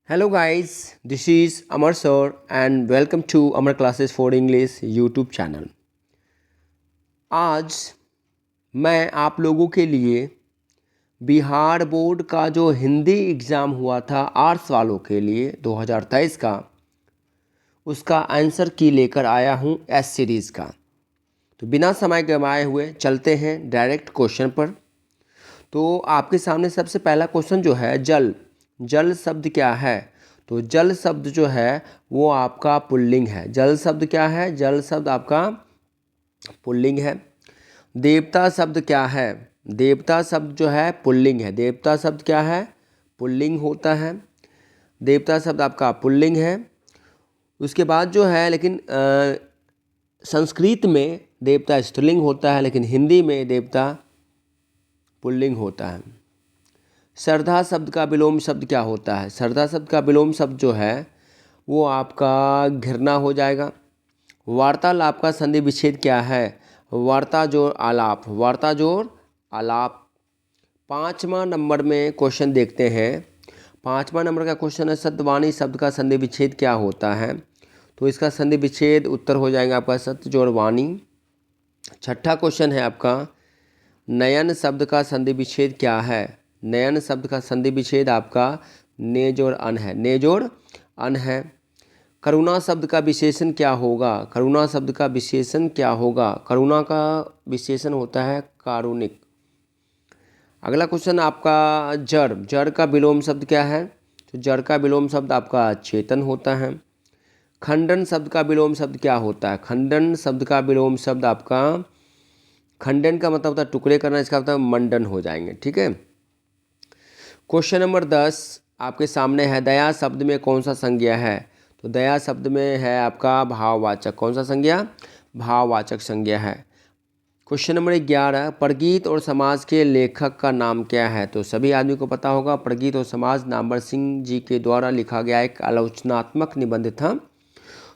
Hello guys, this is Amar sir and welcome to Amar Classes for English YouTube channel. आज मैं आप लोगों के लिए बिहार बोर्ड का जो हिंदी एग्ज़ाम हुआ था आर्ट्स वालों के लिए 2023 का, उसका आंसर की लेकर आया हूँ एस सीरीज़ का। तो बिना समय गंवाए हुए चलते हैं डायरेक्ट क्वेश्चन पर। तो आपके सामने सबसे पहला क्वेश्चन जो है जल शब्द क्या है। तो जल शब्द जो है वो आपका पुल्लिंग है। जल शब्द क्या है? जल शब्द आपका पुल्लिंग है। देवता शब्द क्या है? देवता शब्द जो है पुल्लिंग है। देवता शब्द क्या है? पुल्लिंग होता है। देवता शब्द आपका पुल्लिंग है। उसके बाद जो है लेकिन संस्कृत में देवता स्त्रीलिंग होता है, लेकिन हिंदी में देवता पुल्लिंग होता है। श्रद्धा शब्द का विलोम शब्द क्या होता है? श्रद्धा शब्द का विलोम शब्द जो है वो आपका घृणा हो जाएगा। वार्तालाप का संधि विच्छेद क्या है? वार्ता जोड़ आलाप। वार्ता जोड़ आलाप। 5वां नंबर में क्वेश्चन देखते हैं। 5वां नंबर का क्वेश्चन है सत्यवाणी शब्द का संधि विच्छेद क्या होता है। तो इसका संधि विच्छेद उत्तर हो जाएगा आपका सत्य जोड़ वाणी। 6ठा क्वेश्चन है आपका नयन शब्द का संधि विच्छेद क्या है। नयन शब्द का संधि विच्छेद आपका ने जोड़ अन है। ने जोड़ अन है। करुणा शब्द का विशेषण क्या होगा? करुणा शब्द का विशेषण क्या होगा? करुणा का विशेषण होता है कारुणिक। अगला क्वेश्चन आपका जड़ का विलोम शब्द क्या है? तो जड़ का विलोम शब्द आपका चेतन होता है। खंडन शब्द का विलोम शब्द क्या होता है? खंडन शब्द का विलोम शब्द आपका, खंडन का मतलब होता है टुकड़े करना, इसका मतलब मंडन हो जाएंगे। ठीक है। क्वेश्चन नंबर 10 आपके सामने है दया शब्द में कौन सा संज्ञा है। तो दया शब्द में है आपका भाववाचक। कौन सा संज्ञा? भाववाचक संज्ञा है। क्वेश्चन नंबर 11 प्रगीत और समाज के लेखक का नाम क्या है। तो सभी आदमी को पता होगा प्रगीत और समाज नामवर सिंह जी के द्वारा लिखा गया एक आलोचनात्मक निबंध था।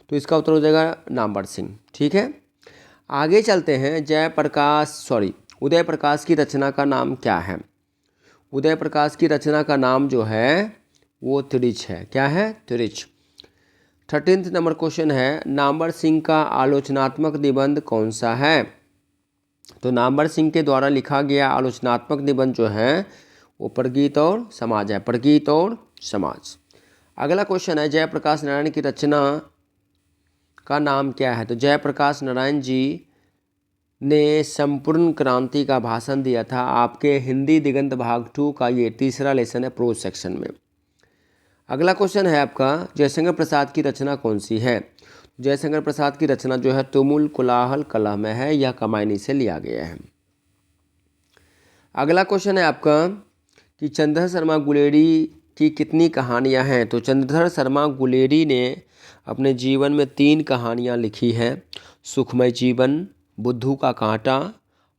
तो इसका उत्तर हो जाएगा नामवर सिंह। ठीक है। आगे चलते हैं। उदय प्रकाश की रचना का नाम क्या है। उदय प्रकाश की रचना का नाम जो है वो त्रिच है। क्या है? त्रिच। 13th नंबर क्वेश्चन है नामवर सिंह का आलोचनात्मक निबंध कौन सा है। तो नामवर सिंह के द्वारा लिखा गया आलोचनात्मक निबंध जो है वो प्रगीत और समाज है। प्रगीत और समाज। अगला क्वेश्चन है जयप्रकाश नारायण की रचना का नाम क्या है। तो जयप्रकाश नारायण जी ने संपूर्ण क्रांति का भाषण दिया था। आपके हिंदी दिगंत भाग 2 का ये तीसरा लेसन है प्रोज सेक्शन में। अगला क्वेश्चन है आपका जयशंकर प्रसाद की रचना कौन सी है। जयशंकर प्रसाद की रचना जो है तुमुल कोलाहल कलह में है। यह कमायनी से लिया गया है। अगला क्वेश्चन है आपका कि चंद्रधर शर्मा गुलेरी की कितनी कहानियां हैं। तो चंद्रधर शर्मा गुलेरी ने अपने जीवन में 3 कहानियां लिखी हैं। सुखमय जीवन, बुद्धू का कांटा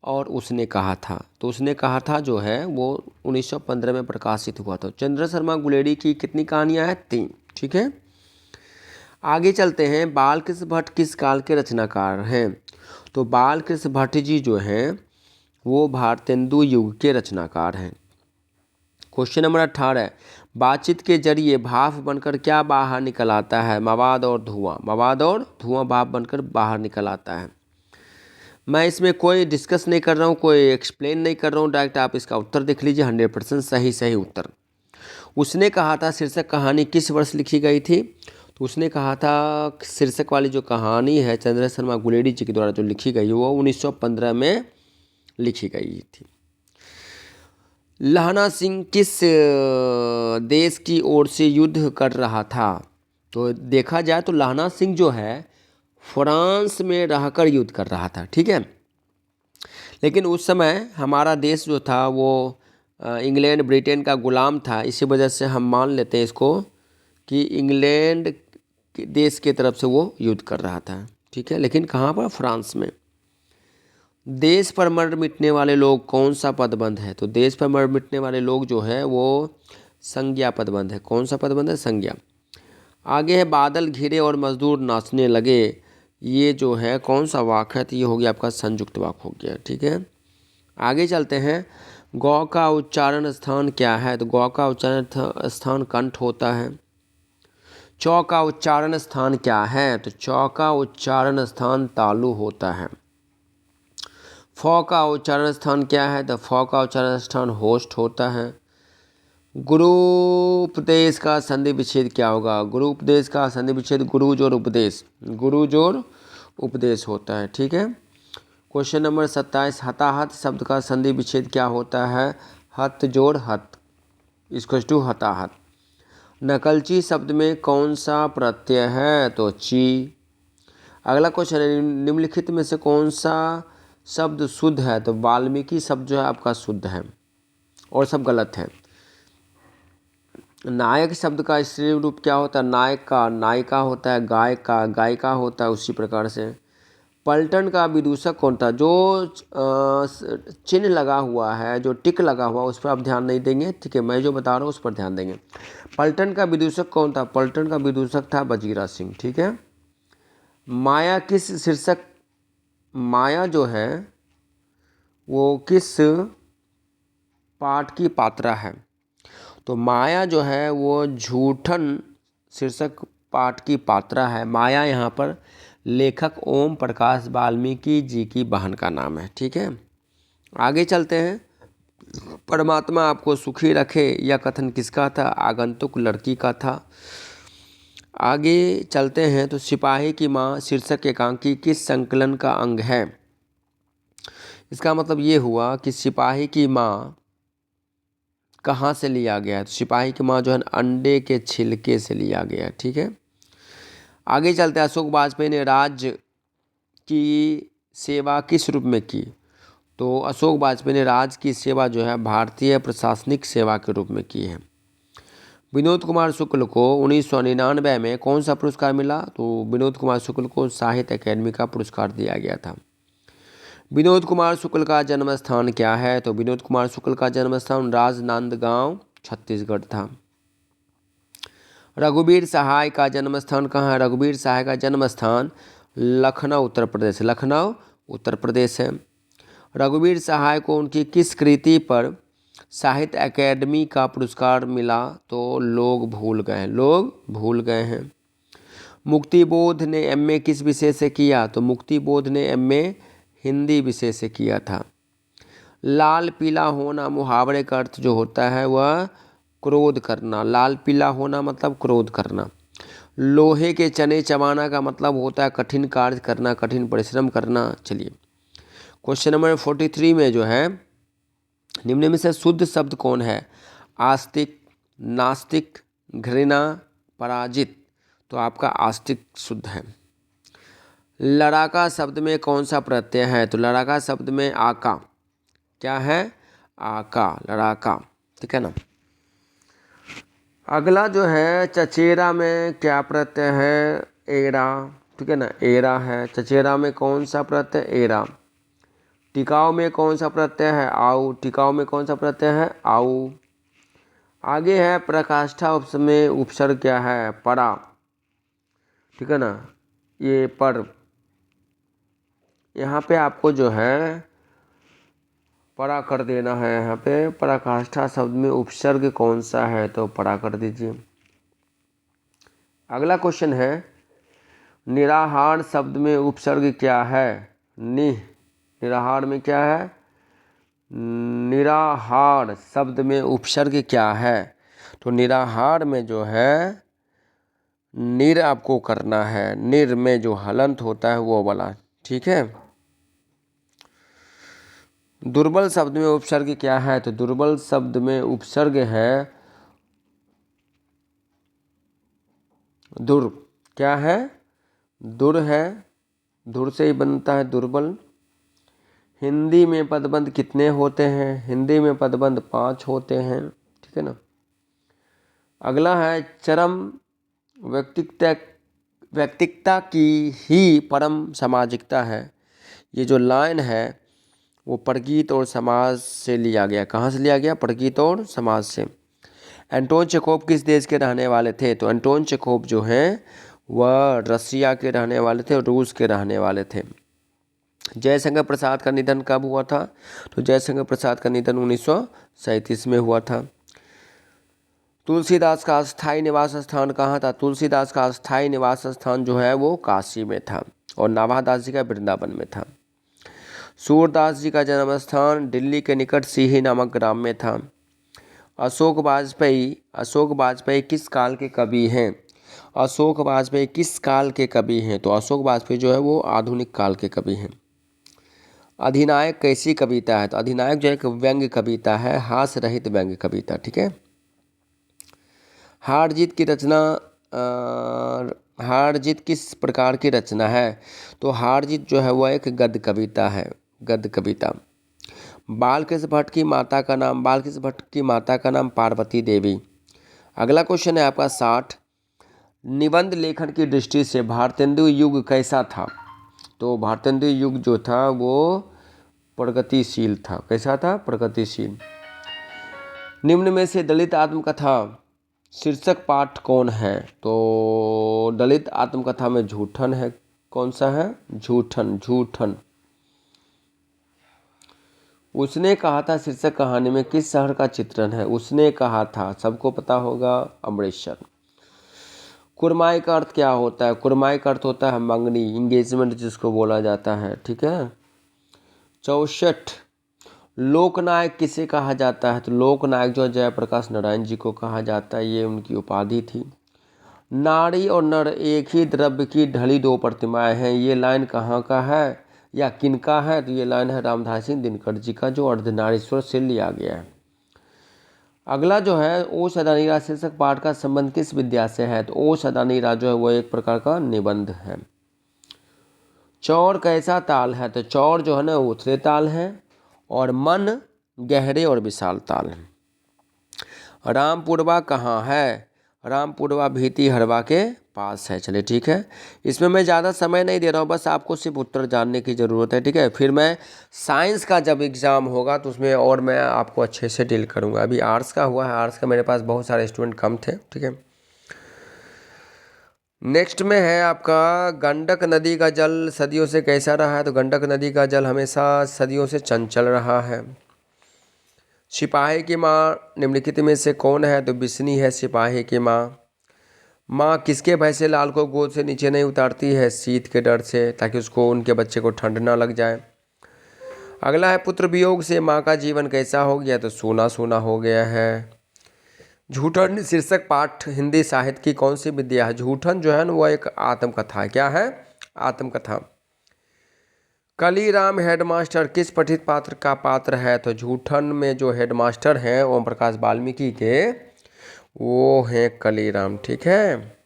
और उसने कहा था। तो उसने कहा था जो है वो 1915 में प्रकाशित हुआ था। चंद्र शर्मा गुलेरी की कितनी कहानियां हैं? 3। ठीक है। आगे चलते हैं। बालकृष्ण भट्ट किस काल के रचनाकार हैं। तो बालकृष्ण भट्ट जी जो हैं वो भारतेंदु युग के रचनाकार हैं। क्वेश्चन नंबर 18 बातचीत के जरिए भाप बनकर क्या बाहर निकल आता है। मवाद और धुआं। मवाद और धुआं भाप बनकर बाहर निकल आता है। मैं इसमें कोई डिस्कस नहीं कर रहा हूँ, कोई एक्सप्लेन नहीं कर रहा हूँ, डायरेक्ट आप इसका उत्तर देख लीजिए। 100% सही उत्तर। उसने कहा था शीर्षक कहानी किस वर्ष लिखी गई थी। तो उसने कहा था शीर्षक वाली जो कहानी है चंद्र शर्मा गुलेरी जी के द्वारा जो लिखी गई वो 1915 में लिखी गई थी। लहना सिंह किस देश की ओर से युद्ध कर रहा था। तो देखा जाए तो लहना सिंह जो है फ्रांस में रहकर युद्ध कर रहा था। ठीक है। लेकिन उस समय हमारा देश जो था वो इंग्लैंड ब्रिटेन का गुलाम था। इसी वजह से हम मान लेते हैं इसको कि इंग्लैंड देश के तरफ से वो युद्ध कर रहा था। ठीक है। लेकिन कहाँ पर? फ्रांस में। देश पर मर मिटने वाले लोग कौन सा पदबंध है। तो देश पर मर मिटने वाले लोग जो है वो संज्ञा पदबंध है। कौन सा पदबंध है? संज्ञा। आगे है बादल घिरे और मजदूर नाचने लगे। ये जो है कौन सा वाक्य है। तो ये हो गया आपका संयुक्त वाक्य हो गया। ठीक है। आगे चलते हैं। गौ का उच्चारण स्थान क्या है। तो गौ का उच्चारण स्थान कंठ होता है। चौ का उच्चारण स्थान क्या है? तो चौ का उच्चारण स्थान तालु होता है। फ का उच्चारण स्थान क्या है? तो फ का उच्चारण स्थान होस्ट होता है। गुरु उपदेश का संधि विच्छेद क्या होगा? गुरु उपदेश का संधि विच्छेद गुरु जोड़ उपदेश, गुरु जोड़ उपदेश होता है। ठीक है। क्वेश्चन नंबर 27, हताहत शब्द का संधि विच्छेद क्या होता है? हत जोड़ हत इक्वल्स टू हताहत। नकलची शब्द में कौन सा प्रत्यय है? तो ची। अगला क्वेश्चन है, निम्नलिखित में से कौन सा शब्द शुद्ध है? तो वाल्मीकि शब्द जो है आपका शुद्ध है और सब गलत है। नायक शब्द का स्त्री रूप क्या होता है? नायक का नायिका होता है, गायक का गायिका होता है। उसी प्रकार से पलटन का विदूषक कौन था? जो चिन्ह लगा हुआ है, जो टिक लगा हुआ, उस पर आप ध्यान नहीं देंगे। ठीक है, मैं जो बता रहा हूँ उस पर ध्यान देंगे। पलटन का विदूषक कौन था? पलटन का विदूषक था बजीरा सिंह। ठीक है। माया किस शीर्षक, माया जो है वो किस पाठ की पात्रा है? तो माया जो है वो झूठन शीर्षक पाठ की पात्रा है। माया यहाँ पर लेखक ओम प्रकाश वाल्मीकि जी की बहन का नाम है। ठीक है, आगे चलते हैं। परमात्मा आपको सुखी रखे यह कथन किसका था? आगंतुक लड़की का था। आगे चलते हैं तो सिपाही की माँ शीर्षक एकांकी किस संकलन का अंग है? इसका मतलब ये हुआ कि सिपाही की माँ कहाँ से लिया गया है? तो सिपाही की माँ जो है अंडे के छिलके से लिया गया है। ठीक है, आगे चलते हैं। अशोक वाजपेयी ने राज्य की सेवा किस रूप में की? तो अशोक वाजपेयी ने राज्य की सेवा जो है भारतीय प्रशासनिक सेवा के रूप में की है। विनोद कुमार शुक्ल को 1999 में कौन सा पुरस्कार मिला? तो विनोद कुमार शुक्ल को साहित्य अकेडमी का पुरस्कार दिया गया था। विनोद कुमार शुक्ल का जन्म स्थान क्या है? तो विनोद कुमार शुक्ल का जन्म स्थान राजनांदगांव छत्तीसगढ़ था। रघुवीर सहाय का जन्म स्थान कहाँ है? रघुवीर सहाय का जन्म स्थान लखनऊ उत्तर प्रदेश, लखनऊ उत्तर प्रदेश है। रघुवीर सहाय को उनकी किस कृति पर साहित्य अकेडमी का पुरस्कार मिला? तो लोग भूल गए, लोग भूल गए हैं। मुक्तिबोध ने एमए किस विषय से किया? तो मुक्तिबोध ने एमए हिंदी विषय से किया था। लाल पीला होना मुहावरे का अर्थ जो होता है वह क्रोध करना। लाल पीला होना मतलब क्रोध करना। लोहे के चने चबाना का मतलब होता है कठिन कार्य करना, कठिन परिश्रम करना। चलिए क्वेश्चन नंबर 43 में जो है निम्न में से शुद्ध शब्द कौन है? आस्तिक, नास्तिक, घृणा, पराजित। तो आपका आस्तिक शुद्ध है। लड़ाका शब्द में कौन सा प्रत्यय है? तो लड़ाका शब्द में आका क्या है? आका, लड़ाका। ठीक है ना। अगला जो है चचेरा में क्या प्रत्यय है? एरा। ठीक है ना, एरा है। चचेरा में कौन सा प्रत्यय? एरा। टिकाऊ में कौन सा प्रत्यय है? आऊ। टिकाऊ में कौन सा प्रत्यय है? आऊ। आगे है प्रकाष्ठा में उपसर्ग क्या है? परा। ठीक है ना, ये पर, यहाँ पे आपको जो है परा कर देना है। यहाँ पे पराकाष्ठा शब्द में उपसर्ग कौन सा है? तो परा कर दीजिए। अगला क्वेश्चन है निराहार शब्द में उपसर्ग क्या है? निह। निराहार में क्या है? निराहार शब्द में उपसर्ग क्या है? तो निराहार में जो है निर आपको करना है। निर में जो हलंत होता है वो वाला। ठीक है। दुर्बल शब्द में उपसर्ग क्या है? तो दुर्बल शब्द में उपसर्ग है दुर। क्या है? दुर है, दुर से ही बनता है दुर्बल। हिंदी में पदबंध कितने होते हैं? हिंदी में पदबंध 5 होते हैं। ठीक है ना। अगला है चरम व्यक्तिकता की ही परम सामाजिकता है। ये जो लाइन है वो प्रगीत और समाज से लिया गया। कहाँ से लिया गया? प्रगीत और समाज से। एंटोन चेखोव किस देश के रहने वाले थे? तो एंटोन चेखोव जो हैं वह रसिया के रहने वाले थे, रूस के रहने वाले थे। जयशंकर प्रसाद का निधन कब हुआ था? तो जयशंकर प्रसाद का निधन 1937 में हुआ था। तुलसीदास का अस्थायी निवास स्थान कहाँ था? तुलसीदास का अस्थायी निवास स्थान जो है वो काशी में था और नाभादास जी का वृंदावन में था। सूरदास जी का जन्म स्थान दिल्ली के निकट सीही नामक ग्राम में था। अशोक वाजपेयी किस काल के कवि हैं? अशोक वाजपेयी किस काल के कवि हैं? तो अशोक वाजपेयी जो है वो आधुनिक काल के कवि हैं। अधिनायक कैसी कविता है? तो अधिनायक जो एक व्यंग्य कविता है, हास्य रहित व्यंग्य कविता, ठीक है। हार जीत की रचना हार जीत किस प्रकार की रचना है? तो हार जीत जो है वह एक गद्य कविता है, गद्य कविता। बालकृष्ण भट्ट की माता का नाम? बालकृष्ण भट्ट की माता का नाम पार्वती देवी। अगला क्वेश्चन है आपका 60। निबंध लेखन की दृष्टि से भारतेंदु युग कैसा था? तो भारतेंदु युग जो था वो प्रगतिशील था। कैसा था? प्रगतिशील। निम्न में से दलित आत्मकथा शीर्षक पाठ कौन है? तो दलित आत्मकथा में झूठन है। कौन सा है? झूठन। झूठन। उसने कहा था शीर्षक कहानी में किस शहर का चित्रण है? उसने कहा था, सबको पता होगा, अमृतसर। कुरमाई का अर्थ क्या होता है? कुरमाई का अर्थ होता है मंगनी, इंगेजमेंट जिसको बोला जाता है, ठीक है। 64। लोकनायक किसे कहा जाता है? तो लोकनायक जो जयप्रकाश नारायण जी को कहा जाता है, ये उनकी उपाधि थी। नारी और नर एक ही द्रव्य की ढली दो प्रतिमाएं हैं, ये लाइन कहाँ का है या किनका है? तो ये लाइन है रामधारी सिंह दिनकर जी का, जो अर्धनारीश्वर से लिया गया है। अगला जो है ओ सदा नीरा शीर्षक पाठ का संबंध किस विद्या से है? तो ओ सदा नीरा जो है वो एक प्रकार का निबंध है। चौर कैसा ताल है? तो चौर जो है ना उथले ताल है और मन गहरे और विशाल ताल है। रामपुरवा कहाँ है? रामपुरवा भीती हरवा के पास है। चलिए ठीक है, इसमें मैं ज़्यादा समय नहीं दे रहा हूँ, बस आपको सिर्फ उत्तर जानने की ज़रूरत है, ठीक है। फिर मैं साइंस का जब एग्ज़ाम होगा तो उसमें और मैं आपको अच्छे से डील करूँगा। अभी आर्ट्स का हुआ है, आर्ट्स का मेरे पास बहुत सारे स्टूडेंट कम थे, ठीक है। नेक्स्ट में है आपका गंडक नदी का जल सदियों से कैसा रहा है? तो गंडक नदी का जल हमेशा सदियों से चंचल रहा है। सिपाही की माँ निम्नलिखित में से कौन है? तो बिस्नी है सिपाही की माँ। माँ किसके भय से लाल को गोद से नीचे नहीं उतारती है? शीत के डर से, ताकि उसको उनके बच्चे को ठंड ना लग जाए। अगला है पुत्र वियोग से माँ का जीवन कैसा हो गया? तो सूना सूना हो गया है। झूठन शीर्षक पाठ हिंदी साहित्य की कौन सी विद्या है? झूठन जो है ना वो एक आत्मकथा है। क्या है? आत्मकथा। कलीराम हेडमास्टर किस पठित पात्र का पात्र है? तो झूठन में जो हेडमास्टर हैं ओम प्रकाश वाल्मीकि के, वो हैं कलीराम, ठीक है।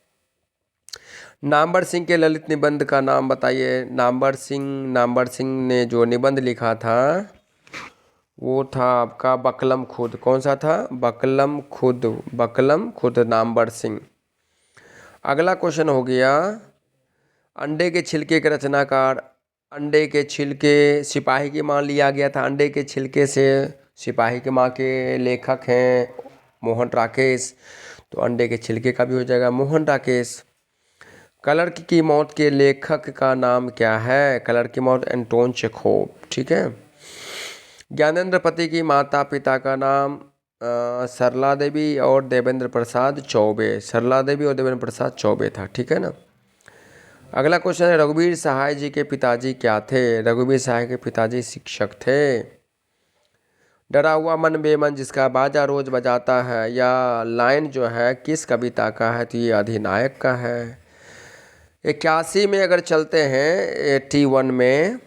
नामवर सिंह के ललित निबंध का नाम बताइए। नामवर सिंह ने जो निबंध लिखा था वो था आपका बकलम खुद। कौन सा था? बकलम खुद नामवर सिंह। अगला क्वेश्चन हो गया अंडे के छिलके के रचनाकार। अंडे के छिलके सिपाही की माँ लिया गया था। अंडे के छिलके से सिपाही की माँ के लेखक हैं मोहन राकेश, तो अंडे के छिलके का भी हो जाएगा मोहन राकेश। कलर की मौत के लेखक का नाम क्या है? कलर की मौत एंटोन चेखोव, ठीक है। ज्ञानेंद्र पति की माता पिता का नाम सरला देवी और देवेंद्र प्रसाद चौबे। सरला देवी और देवेंद्र प्रसाद चौबे था, ठीक है ना। अगला क्वेश्चन है रघुवीर सहाय जी के पिताजी क्या थे? रघुवीर सहाय के पिताजी शिक्षक थे। डरा हुआ मन बेमन जिसका बाजा रोज बजाता है, या लाइन जो है किस कविता का है? तो ये अधिनायक का है। 81 में अगर चलते हैं 81 में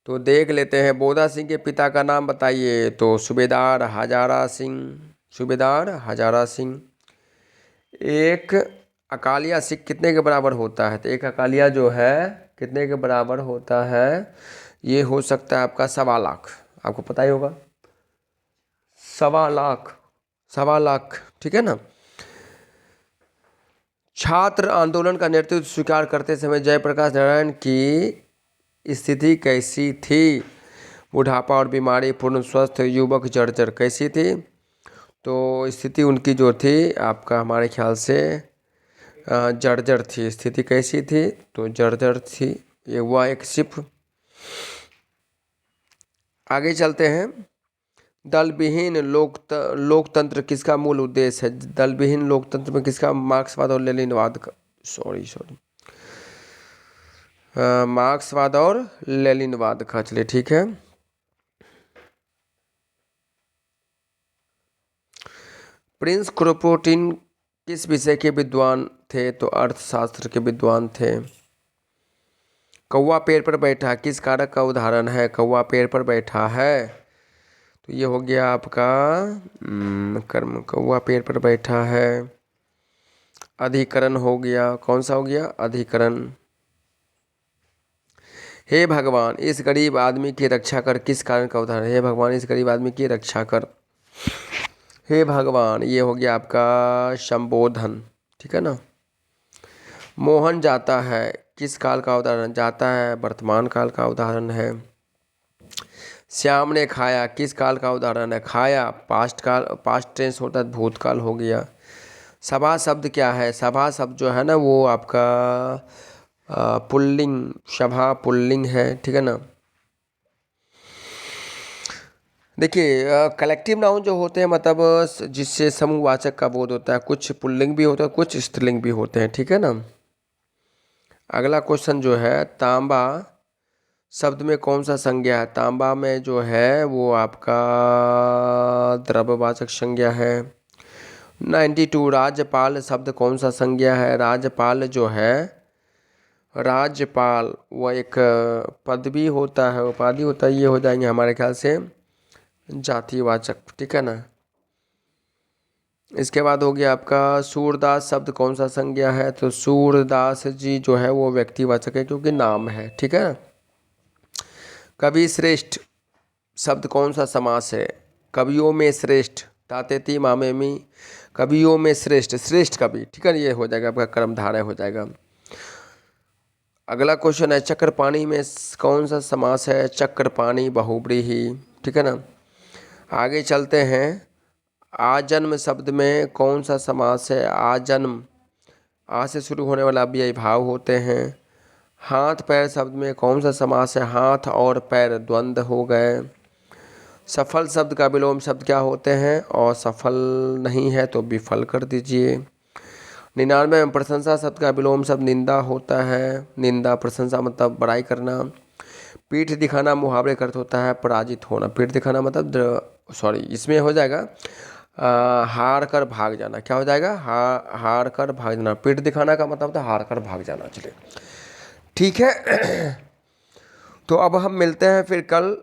तो देख लेते हैं बोधा सिंह के पिता का नाम बताइए। तो सूबेदार हजारा सिंह। सूबेदार हजारा सिंह। एक अकालिया सिख कितने के बराबर होता है? तो एक अकालिया जो है कितने के बराबर होता है? ये हो सकता है आपका 1.25 लाख। आपको पता ही होगा 1.25 लाख, ठीक है ना। छात्र आंदोलन का नेतृत्व स्वीकार करते समय जयप्रकाश नारायण की स्थिति कैसी थी? बुढ़ापा और बीमारी, पूर्ण स्वस्थ, युवक, जर्जर, कैसी थी? तो स्थिति उनकी जो थी आपका हमारे ख्याल से जर्जर थी। स्थिति कैसी थी? तो जर्जर थी। ये हुआ एक सिर्फ। आगे चलते हैं। दल विहीन लोकतंत्र किसका मूल उद्देश्य है? दल विहीन लोकतंत्र में किसका? मार्क्सवाद और लेनिनवाद का, सॉरी मार्क्सवाद और लेनिनवाद का। चलिए ठीक है। प्रिंस क्रोपोटिन किस विषय के विद्वान थे? तो अर्थशास्त्र के विद्वान थे। कौवा पेड़ पर बैठा किस कारक का उदाहरण है? कौवा पेड़ पर बैठा है, तो ये हो गया आपका कर्म। कौवा पेड़ पर बैठा है, अधिकरण हो गया। कौन सा हो गया? अधिकरण। हे भगवान इस गरीब आदमी की रक्षा कर किस कारण का उदाहरण? हे भगवान इस गरीब आदमी की रक्षा कर। हे भगवान, ये हो गया आपका संबोधन, ठीक है ना। मोहन जाता है किस काल का उदाहरण? जाता है वर्तमान काल का उदाहरण है। श्याम ने खाया किस काल का उदाहरण है? खाया पास्ट काल, पास्ट टेंस होता है, भूतकाल हो गया। सभा शब्द क्या है? सभा शब्द जो है ना वो आपका पुल्लिंग, सभा पुल्लिंग है, ठीक है ना। देखिए कलेक्टिव नाउन जो होते हैं मतलब जिससे समूहवाचक का बोध होता है, कुछ पुल्लिंग भी होता है कुछ स्त्रीलिंग भी होते हैं, ठीक है ना। अगला क्वेश्चन जो है, तांबा शब्द में कौन सा संज्ञा है? तांबा में जो है वो आपका द्रव्यवाचक संज्ञा है। 92 राज्यपाल शब्द कौन सा संज्ञा है? राज्यपाल जो है, राज्यपाल वह एक पदवी होता है, उपाधि होता है, ये हो जाएंगे हमारे ख्याल से जातिवाचक, ठीक है ना। इसके बाद हो गया आपका सूरदास शब्द कौन सा संज्ञा है? तो सूरदास जी जो है वो व्यक्तिवाचक है क्योंकि नाम है, ठीक है। कवि श्रेष्ठ शब्द कौन सा समास है? कवियों में श्रेष्ठ, तातेती मामेमी, कवियों में श्रेष्ठ, श्रेष्ठ कवि, ठीक है। ये हो जाएगा आपका कर्मधारय हो जाएगा। अगला क्वेश्चन है, चक्रपाणी में कौन सा समास है? चक्रपाणी बहुव्रीहि, ठीक है ना। आगे चलते हैं, आजन्म शब्द में कौन सा समास है? आजन्म, आ से शुरू होने वाला अव्ययी भाव होते हैं। हाथ पैर शब्द में कौन सा समास है? हाथ और पैर द्वंद्व हो गए। सफल शब्द का विलोम शब्द क्या होते हैं? और सफल नहीं है तो विफल कर दीजिए। 99 में प्रशंसा शब्द का विलोम शब्द निंदा होता है। निंदा प्रशंसा मतलब बड़ाई करना। पीठ दिखाना मुहावरे का अर्थ होता है पराजित होना। पीठ दिखाना मतलब सॉरी इसमें हो जाएगा हार कर भाग जाना। क्या हो जाएगा? हार कर भाग जाना। पीठ दिखाना का मतलब होता है हार कर भाग जाना। चलिए ठीक है। तो अब हम मिलते हैं फिर कल।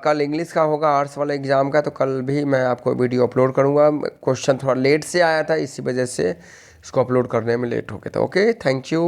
कल इंग्लिश का होगा आर्ट्स वाले एग्ज़ाम का, तो कल भी मैं आपको वीडियो अपलोड करूँगा। क्वेश्चन थोड़ा लेट से आया था इसी वजह से इसको अपलोड करने में लेट हो गया था। Okay, thank you.